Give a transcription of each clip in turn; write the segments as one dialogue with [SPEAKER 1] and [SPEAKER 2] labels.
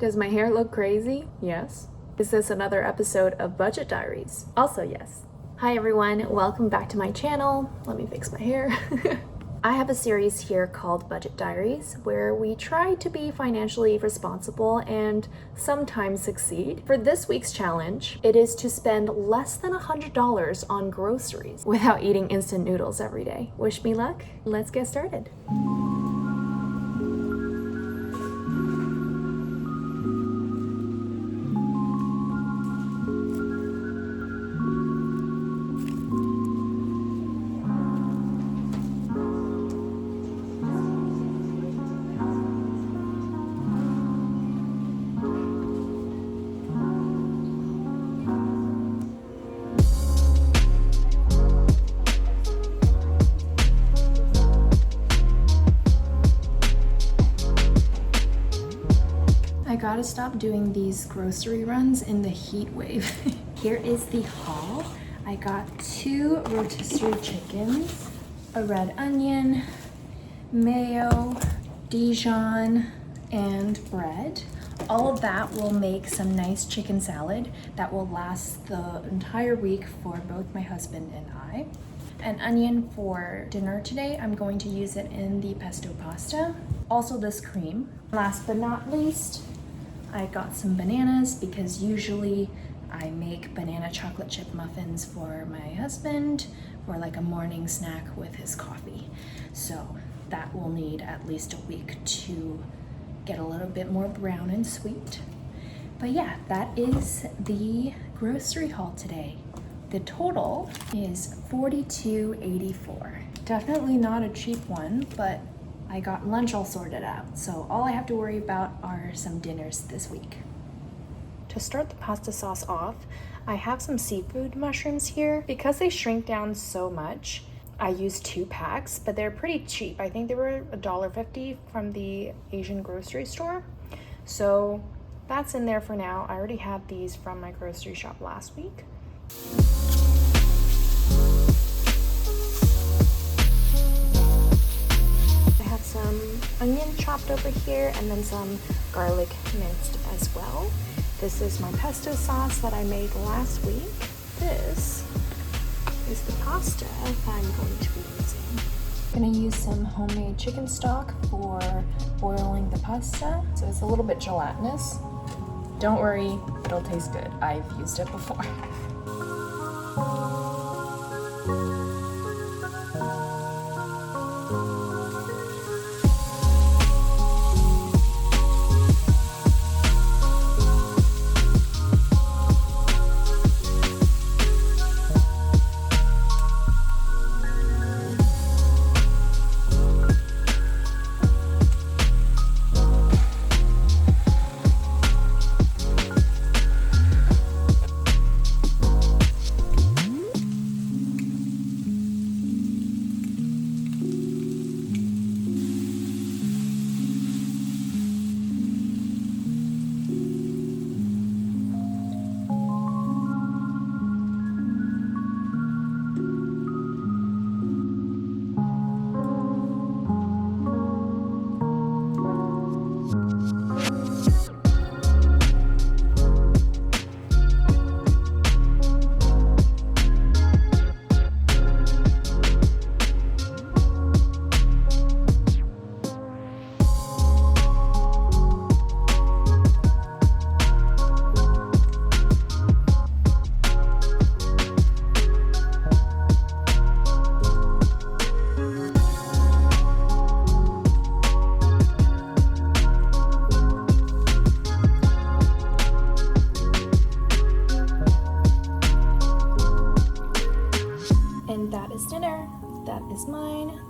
[SPEAKER 1] Does my hair look crazy? Yes. Is this another episode of Budget Diaries? Also yes. Hi everyone, welcome back to my channel. Let me fix my hair. I have a series here called Budget Diaries where we try to be financially responsible and sometimes succeed. For this week's challenge, it is to spend less than $100 on groceries without eating instant noodles every day. Wish me luck. Let's get started. I gotta stop doing these grocery runs in the heat wave. Here is the haul. I got 2 rotisserie chickens, a red onion, mayo, Dijon, and bread. All of that will make some nice chicken salad that will last the entire week for both my husband and I. An onion for dinner today. I'm going to use it in the pesto pasta. Also this cream. Last but not least, I got some bananas because usually I make banana chocolate chip muffins for my husband for like a morning snack with his coffee. So that will need at least a week to get a little bit more brown and sweet. But yeah, that is the grocery haul today. The total is $42.84. Definitely not a cheap one, but I got lunch all sorted out, so all I have to worry about are some dinners this week. To start the pasta sauce off, I have some seafood mushrooms here. Because they shrink down so much, I used 2 packs, but they're pretty cheap. I think they were $1.50 from the Asian grocery store. So that's in there for now. I already had these from my grocery shop last week. Some onion chopped over here and then some garlic minced as well. This is my pesto sauce that I made last week. This is the pasta I'm going to be using. I'm gonna use some homemade chicken stock for boiling the pasta, so it's a little bit gelatinous. Don't worry, it'll taste good. I've used it before.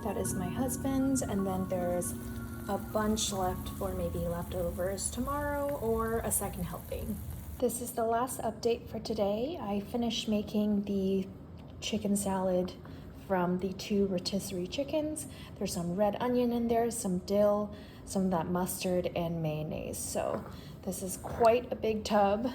[SPEAKER 1] That is my husband's, and then there's a bunch left for maybe leftovers tomorrow or a second helping. This is the last update for today. I finished making the chicken salad from the 2 rotisserie chickens. There's some red onion in there, some dill, some of that mustard, and mayonnaise. So this is quite a big tub.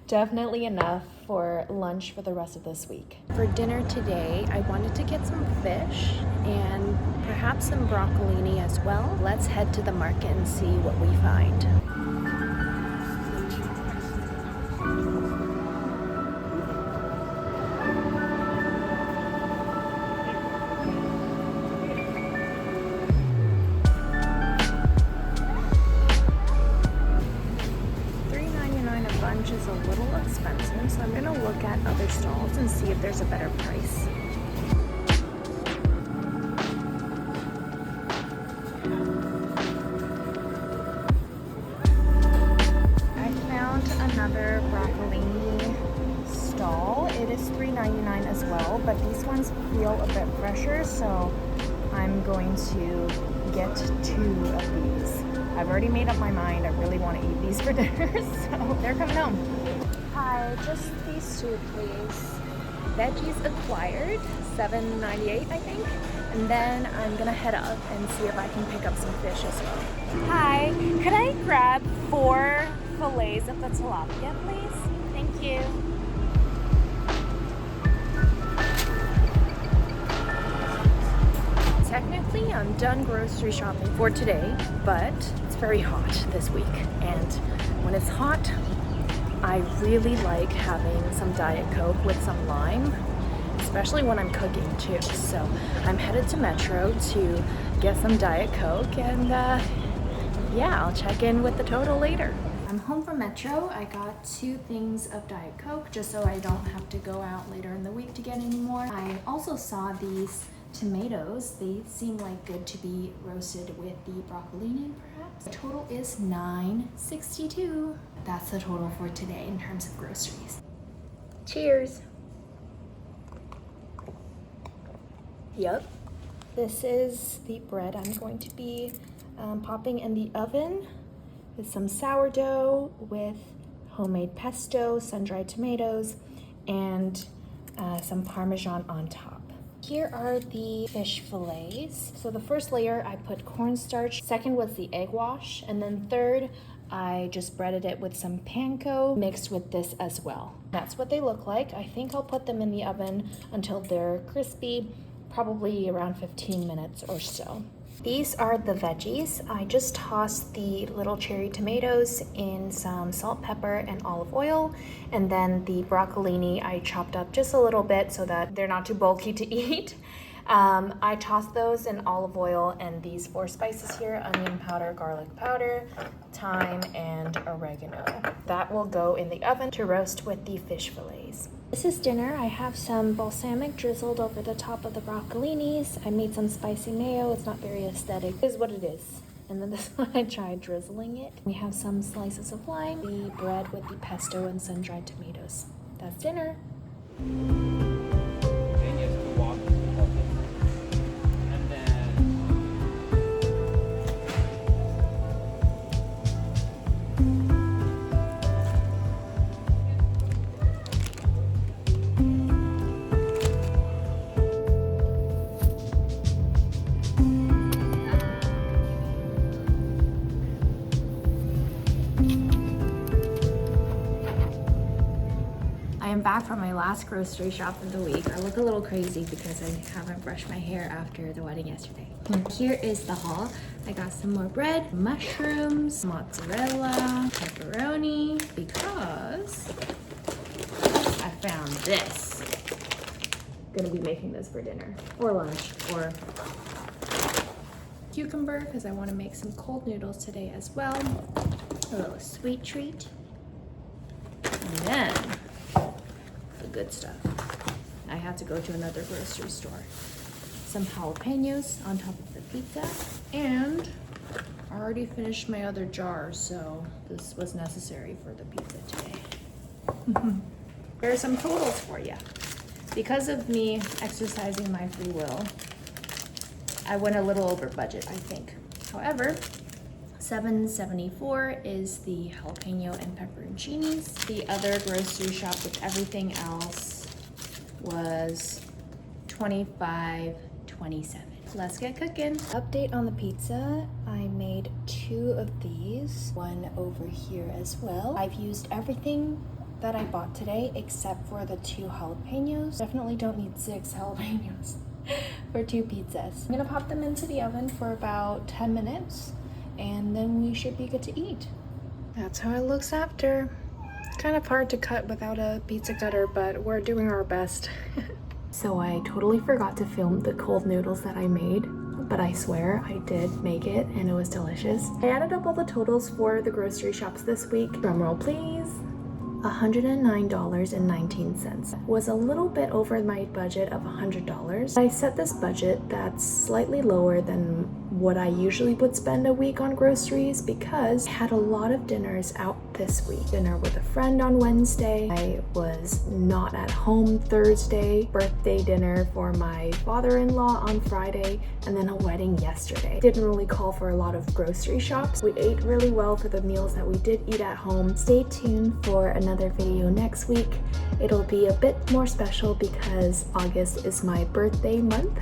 [SPEAKER 1] Definitely enough for lunch for the rest of this week. For dinner today, I wanted to get some fish and perhaps some broccolini as well. Let's head to the market and see what we find. at other stalls and see if there's a better price. I found another broccolini stall. It is $3.99 as well, but these ones feel a bit fresher, so I'm going to get 2 of these. I've already made up my mind. I really want to eat these for dinner, so they're coming home. Hi, just these 2, please. Veggies acquired, $7.98, I think. And then I'm gonna head up and see if I can pick up some fish as well. Hi, could I grab 4 fillets of the tilapia, please? Thank you. Technically, I'm done grocery shopping for today, but it's very hot this week. And when it's hot, I really like having some Diet Coke with some lime, especially when I'm cooking too. So I'm headed to Metro to get some Diet Coke, and yeah, I'll check in with the total later. I'm home from Metro. I got 2 things of Diet Coke just so I don't have to go out later in the week to get any more. I also saw these tomatoes. They seem like good to be roasted with the broccolini perhaps. The total is $9.62. That's the total for today in terms of groceries. Cheers. Yep. This is the bread I'm going to be popping in the oven with some sourdough with homemade pesto, sun-dried tomatoes, and some Parmesan on top. Here are the fish fillets. So the first layer I put cornstarch, second was the egg wash, and then third I just breaded it with some panko mixed with this as well. That's what they look like. I think I'll put them in the oven until they're crispy, probably around 15 minutes or so. These are the veggies. I just tossed the little cherry tomatoes in some salt, pepper, and olive oil. And then the broccolini I chopped up just a little bit so that they're not too bulky to eat. I tossed those in olive oil and these 4 spices here: onion powder, garlic powder, thyme, and oregano. That will go in the oven to roast with the fish fillets. This is dinner. I have some balsamic drizzled over the top of the broccolinis. I made some spicy mayo. It's not very aesthetic. It is what it is. And then this one I tried drizzling it. We have some slices of lime, the bread with the pesto and sun-dried tomatoes. That's dinner. I'm back from my last grocery shop of the week. I look a little crazy because I haven't brushed my hair after the wedding yesterday. Here is the haul. I got some more bread, mushrooms, mozzarella, pepperoni, because I found this. Gonna be making this for dinner or lunch, or cucumber because I want to make some cold noodles today as well. A little sweet treat. And then good stuff. I had to go to another grocery store. Some jalapenos on top of the pizza, and I already finished my other jar, so this was necessary for the pizza today. Here are some totals for you. Because of me exercising my free will, I went a little over budget, I think. However, $7.74 is the jalapeno and pepperoncinis. The other grocery shop with everything else was $25.27. Let's get cooking. Update on the pizza. I made 2 of these, one over here as well. I've used everything that I bought today except for the 2 jalapenos. Definitely don't need 6 jalapenos for 2 pizzas. I'm gonna pop them into the oven for about 10 minutes. And then we should be good to eat. That's how it looks after. Kind of hard to cut without a pizza cutter, but we're doing our best. So I totally forgot to film the cold noodles that I made, but I swear I did make it and it was delicious. I added up all the totals for the grocery shops this week. Drum roll please. $109.19. Was a little bit over my budget of $100. I set this budget that's slightly lower than what I usually would spend a week on groceries because I had a lot of dinners out this week. Dinner with a friend on Wednesday. I was not at home Thursday. Birthday dinner for my father-in-law on Friday, and then a wedding yesterday. Didn't really call for a lot of grocery shops. We ate really well for the meals that we did eat at home. Stay tuned for another video next week. It'll be a bit more special because August is my birthday month.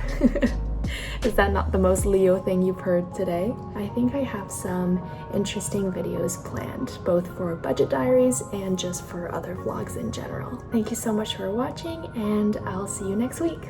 [SPEAKER 1] Is that not the most Leo thing you've heard today? I think I have some interesting videos planned, both for budget diaries and just for other vlogs in general. Thank you so much for watching, and I'll see you next week.